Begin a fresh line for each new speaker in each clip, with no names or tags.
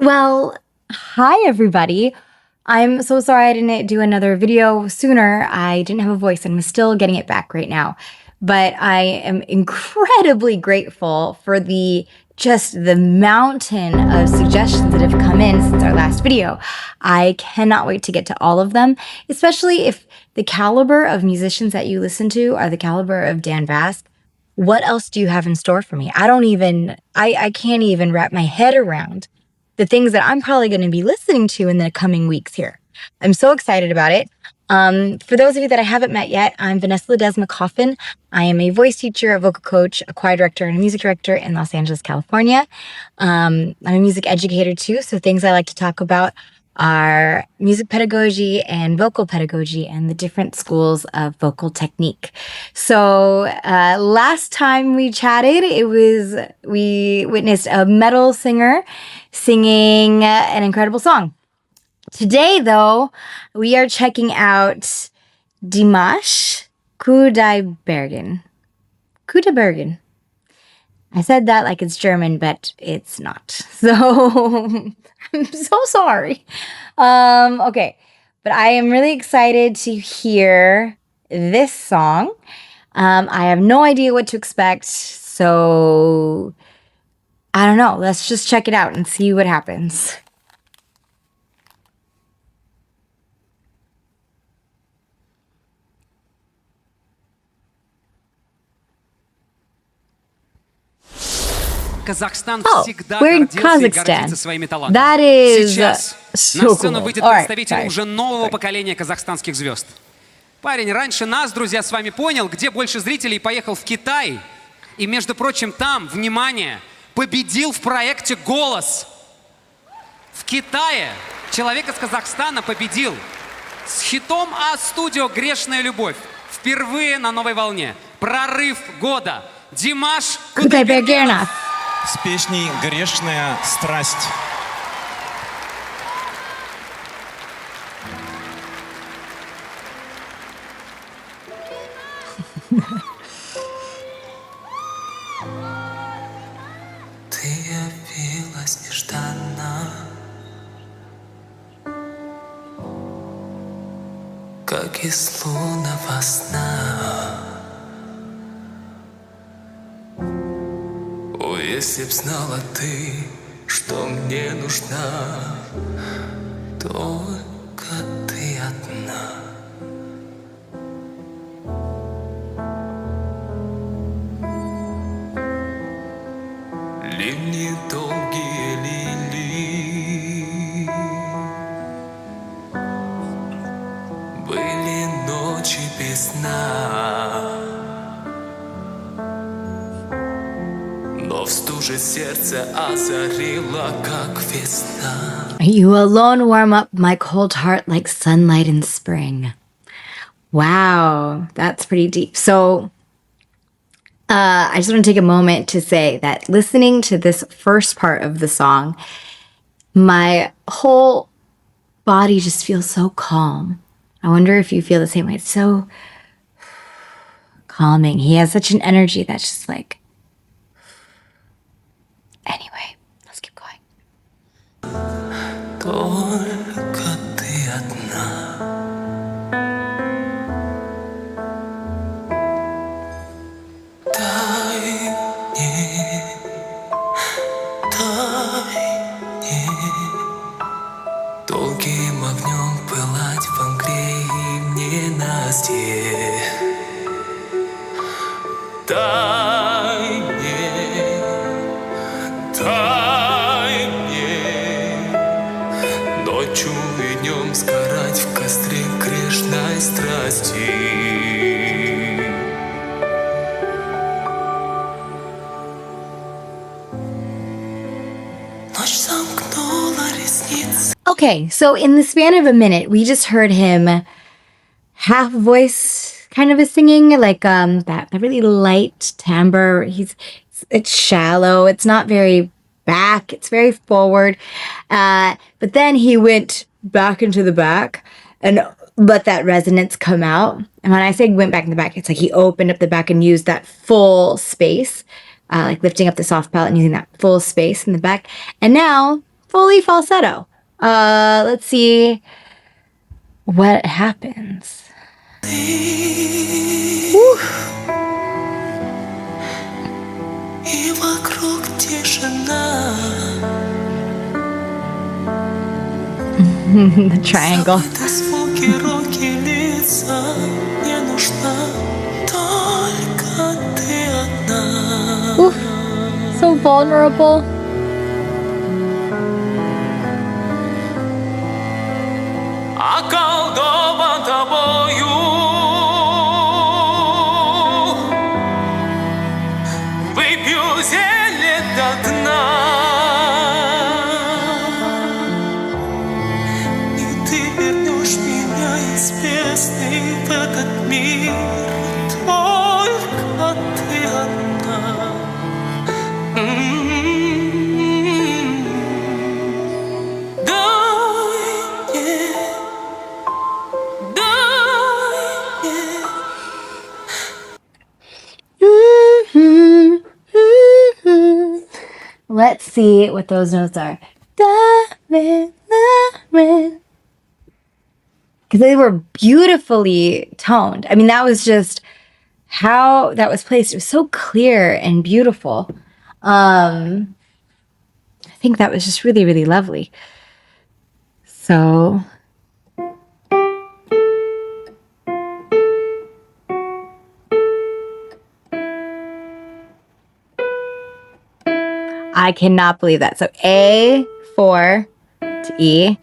Well, hi everybody. I'm so sorry I didn't do another video sooner. I didn't have a voice and I'm still getting it back right now. But I am incredibly grateful for the mountain of suggestions that have come in since our last video. I cannot wait to get to all of them, especially if the caliber of musicians that you listen to are the caliber of Dan Bass. What else do you have in store for me? I can't even wrap my head around the things that I'm probably going to be listening to in the coming weeks here. I'm so excited about it. For those of you that I haven't met yet, I'm Vanessa Ledesma Coffin. I am a voice teacher, a vocal coach, a choir director, and a music director in Los Angeles, California. I'm a music educator too, so things I like to talk about are music pedagogy and vocal pedagogy and the different schools of vocal technique. So last time we chatted, we witnessed a metal singer singing an incredible song. Today, though, we are checking out Dimash Qudaibergen. Qudaibergen. I said that like it's German, but it's not. So I'm so sorry. Okay, but I am really excited to hear this song. I have no idea what to expect, so I don't know. Let's just check it out and see what happens.
Казахстан всегда
we're in
гордился и гордится
Kazakhstan.
своими талантами.
That is
Сейчас
so
на сцену
cool.
выйдет
All right,
представитель
sorry.
уже нового поколения казахстанских звезд. Парень раньше нас, друзья, с вами понял, где больше зрителей, поехал в Китай. И, между прочим, там, внимание, победил в проекте «Голос». В Китае человек из Казахстана победил с хитом А-студио «Грешная любовь». Впервые на «Новой волне». Прорыв года. Димаш Qudaibergen.
С песней «Грешная, страсть».
Ты явилась нежданно, как из лунного сна. О, если б знала ты, что мне нужна, только ты одна. Ливни долгие лили, были ночи без сна, но в стуже сердце озарила, как весна.
You alone warm up my cold heart like sunlight in spring. Wow, that's pretty deep. So I just want to take a moment to say that listening to this first part of the song, my whole body just feels so calm. I wonder if you feel the same way. It's so calming. He has such an energy that's just like... Anyway, let's keep going.
Только ты одна. Долгим огнем пылать в мгле и в ненастье. Дай мне ночью и днем сгорать в костре грешной страсти.
Okay, so in the span of a minute, we just heard him half voice kind of a singing, like that really light timbre. It's shallow. It's not very back. It's very forward. But then he went back into the back and let that resonance come out. And when I say went back in the back, it's like he opened up the back and used that full space, like lifting up the soft palate and using that full space in the back. And now fully falsetto. Let's see what happens. Woo.
И вокруг тишина.
The triangle.
Забыты звуки, руки, лица. Не нужна только ты одна.
Oof, so vulnerable.
Околдован тобою. Выпью зелье до дна. И ты вернешь меня из бездны в этот мир. Только ты одна.
Let's see what those notes are. Because they were beautifully toned. I mean, that was just how that was placed. It was so clear and beautiful. I think that was just really, really lovely. So I cannot believe that. So A4 to E,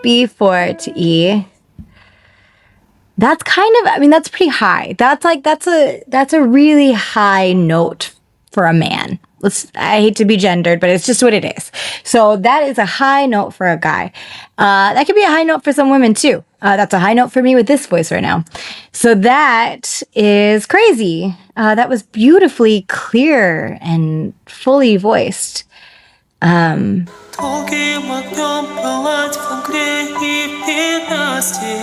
B4 to E. That's kind of, I mean, that's pretty high. That's a really high note for a man. I hate to be gendered, but it's just what it is. So that is a high note for a guy. That could be a high note for some women too. That's a high note for me with this voice right now. So that is crazy. That was beautifully clear and fully voiced.
Долгим огнем пылать в мгле и в ненастье.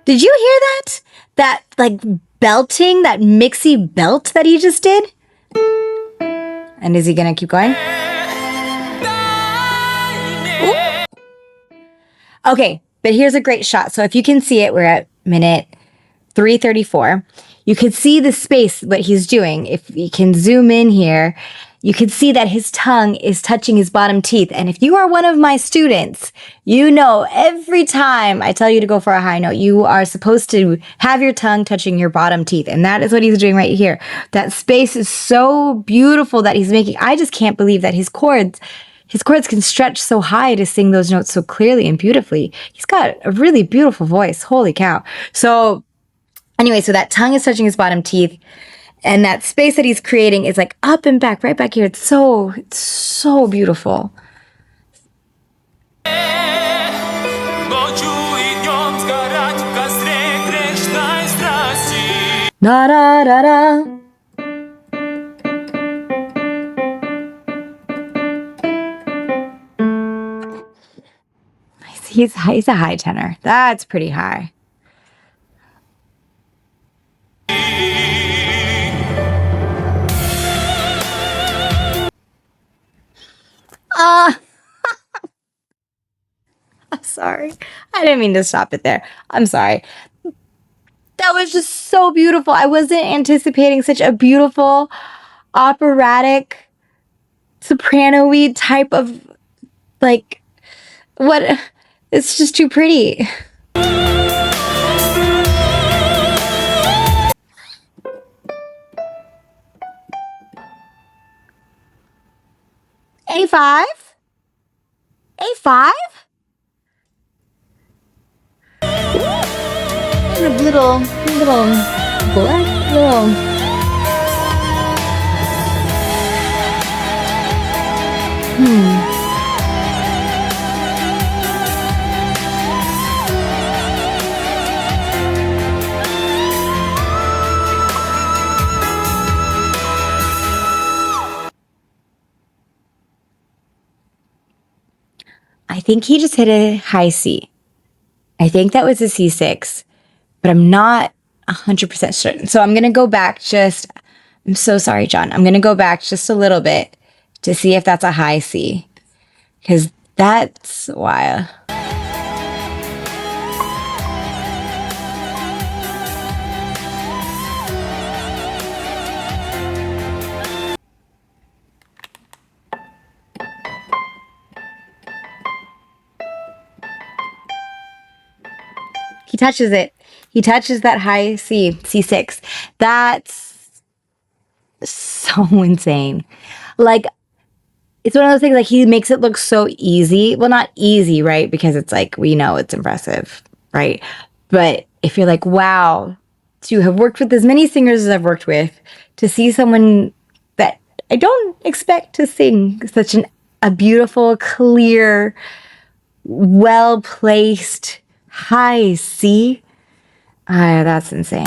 Did you hear that? That like belting, that mixy belt that he just did? And is he gonna keep going? Ooh. Okay, but here's a great shot. So if you can see it, we're at minute 3:34. You can see the space, what he's doing. If you can zoom in here, you can see that his tongue is touching his bottom teeth. And if you are one of my students, you know every time I tell you to go for a high note, you are supposed to have your tongue touching your bottom teeth. And that is what he's doing right here. That space is so beautiful that he's making. I just can't believe that his chords can stretch so high to sing those notes so clearly and beautifully. He's got a really beautiful voice. Holy cow. So anyway, so that tongue is touching his bottom teeth. And that space that he's creating is like up and back, right back here. It's so beautiful. Da da da da. He's a high tenor. That's pretty high. I'm sorry. I didn't mean to stop it there. I'm sorry. That was just so beautiful. I wasn't anticipating such a beautiful, operatic, soprano-y type of, like, what? It's just too pretty. A5? A5? Little black little. I think he just hit a high C. I think that was a C6. But I'm not 100% certain. So I'm going to go back I'm so sorry, John. I'm going to go back just a little bit to see if that's a high C. Because that's why. He touches it. He touches that high C, C6. That's so insane. Like, it's one of those things, like, he makes it look so easy. Well, not easy, right? Because it's like, we know it's impressive, right? But if you're like, wow, to have worked with as many singers as I've worked with, to see someone that I don't expect to sing such a beautiful, clear, well-placed high C, that's insane.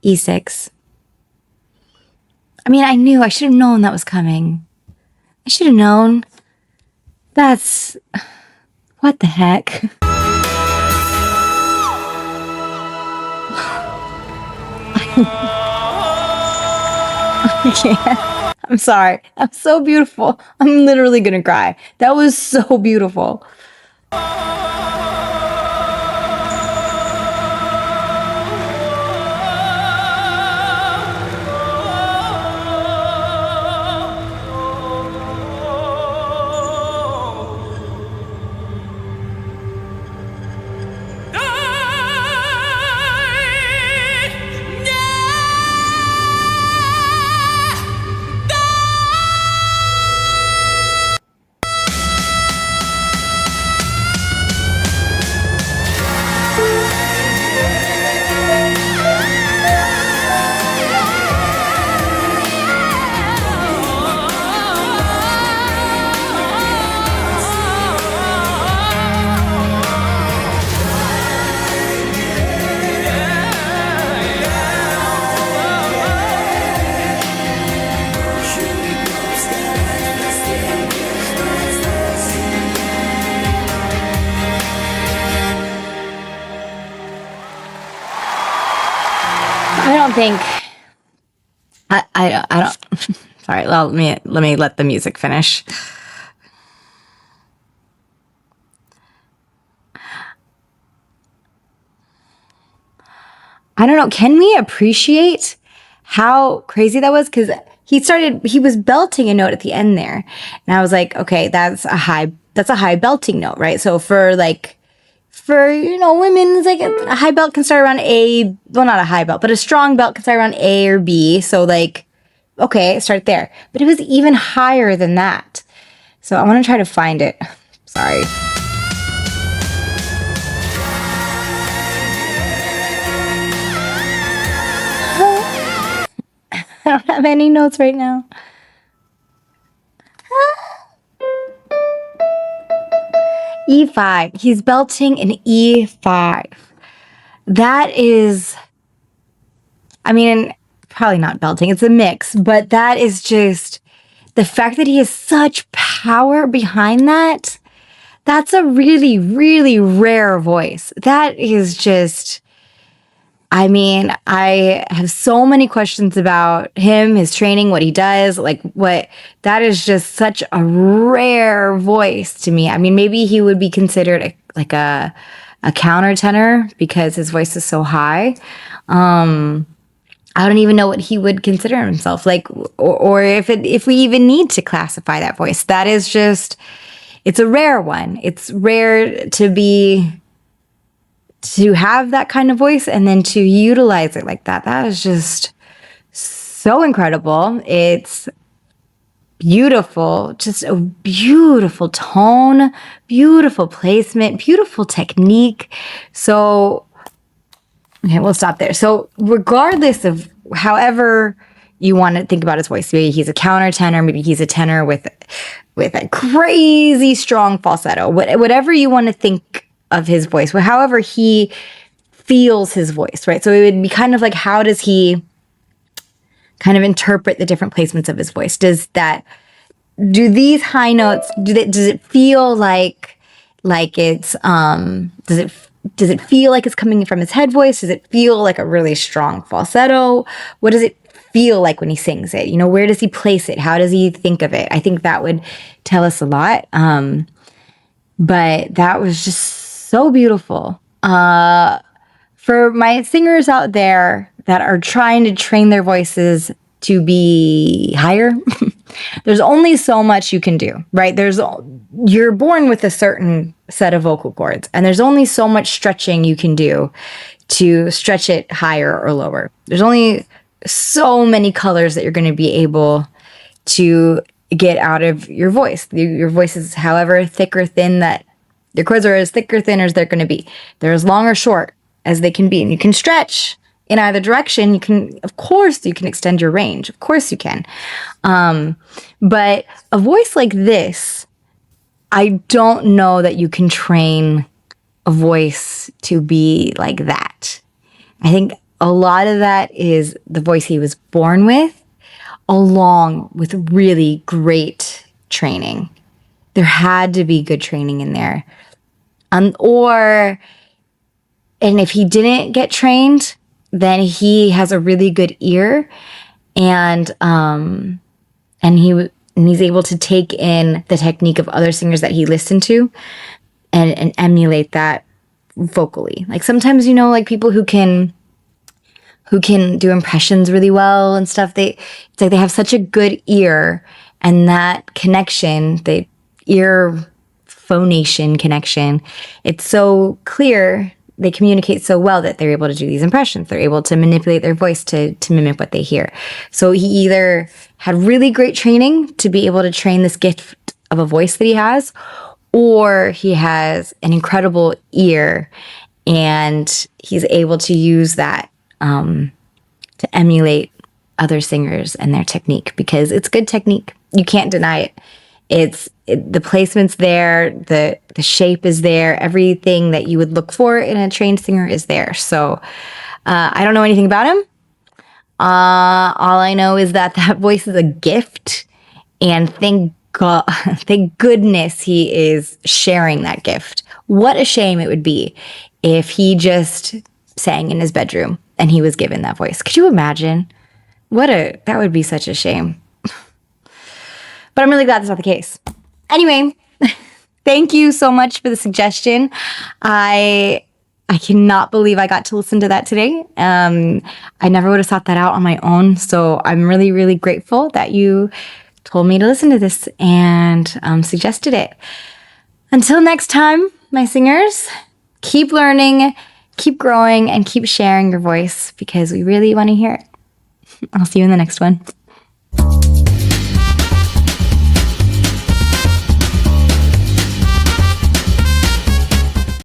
E6. I mean, I should have known that was coming. I should have known. What the heck? I can't. I'm sorry. I'm so beautiful. I'm literally gonna cry. That was so beautiful. I don't think I don't sorry, let me let the music finish. I don't know, can we appreciate how crazy that was? Because he was belting a note at the end there. And I was like, okay, that's a high belting note, right? So for women, it's like a high belt can start around A. Well, not a high belt, but a strong belt can start around A or B. So like, okay, start there. But it was even higher than that. So I want to try to find it. Sorry. I don't have any notes right now. E5. He's belting an E5. That is, I mean, probably not belting. It's a mix, but that is just the fact that he has such power behind that. That's a really, really rare voice. That is just, I mean, I have so many questions about him, his training, what he does, that is just such a rare voice to me. I mean, maybe he would be considered a countertenor because his voice is so high. I don't even know what he would consider himself like, or if we even need to classify that voice. That is just, it's a rare one. It's rare to have that kind of voice and then to utilize it like that. That is just so incredible. It's beautiful, just a beautiful tone, beautiful placement, beautiful technique. So, okay, we'll stop there. So regardless of however you want to think about his voice, maybe he's a countertenor, maybe he's a tenor with a crazy strong falsetto, whatever you want to think of his voice, however he feels his voice, right? So it would be kind of like, how does he kind of interpret the different placements of his voice. Do these high notes, does it feel like it's, does it feel like it's coming from his head voice? Does it feel like a really strong falsetto? What does it feel like when he sings it? You know, where does he place it? How does he think of it? I think that would tell us a lot. But that was just so beautiful. For my singers out there that are trying to train their voices to be higher, there's only so much you can do, right? You're born with a certain set of vocal cords, and there's only so much stretching you can do to stretch it higher or lower. There's only so many colors that you're going to be able to get out of your voice. Your voice is however thick or thin that your cords are, as thick or thin as they're going to be. They're as long or short as they can be, and you can stretch in either direction. Of course you can extend your range. Of course you can. But a voice like this, I don't know that you can train a voice to be like that. I think a lot of that is the voice he was born with, along with really great training. There had to be good training in there. And if he didn't get trained, then he has a really good ear, and he's able to take in the technique of other singers that he listened to and emulate that vocally. Like sometimes, you know, like people who can do impressions really well and stuff, it's like they have such a good ear, and that connection, the ear phonation connection, it's so clear. They communicate so well that they're able to do these impressions. They're able to manipulate their voice to mimic what they hear. So he either had really great training to be able to train this gift of a voice that he has, or he has an incredible ear and he's able to use that to emulate other singers and their technique, because it's good technique. You can't deny it. The placement's there, the shape is there, everything that you would look for in a trained singer is there. So I don't know anything about him. All I know is that voice is a gift, and thank goodness he is sharing that gift. What a shame it would be if he just sang in his bedroom and he was given that voice. Could you imagine? That would be such a shame. But I'm really glad that's not the case. Anyway, thank you so much for the suggestion. I cannot believe I got to listen to that today. I never would have thought that out on my own. So I'm really, really grateful that you told me to listen to this and suggested it. Until next time, my singers, keep learning, keep growing, and keep sharing your voice, because we really want to hear it. I'll see you in the next one.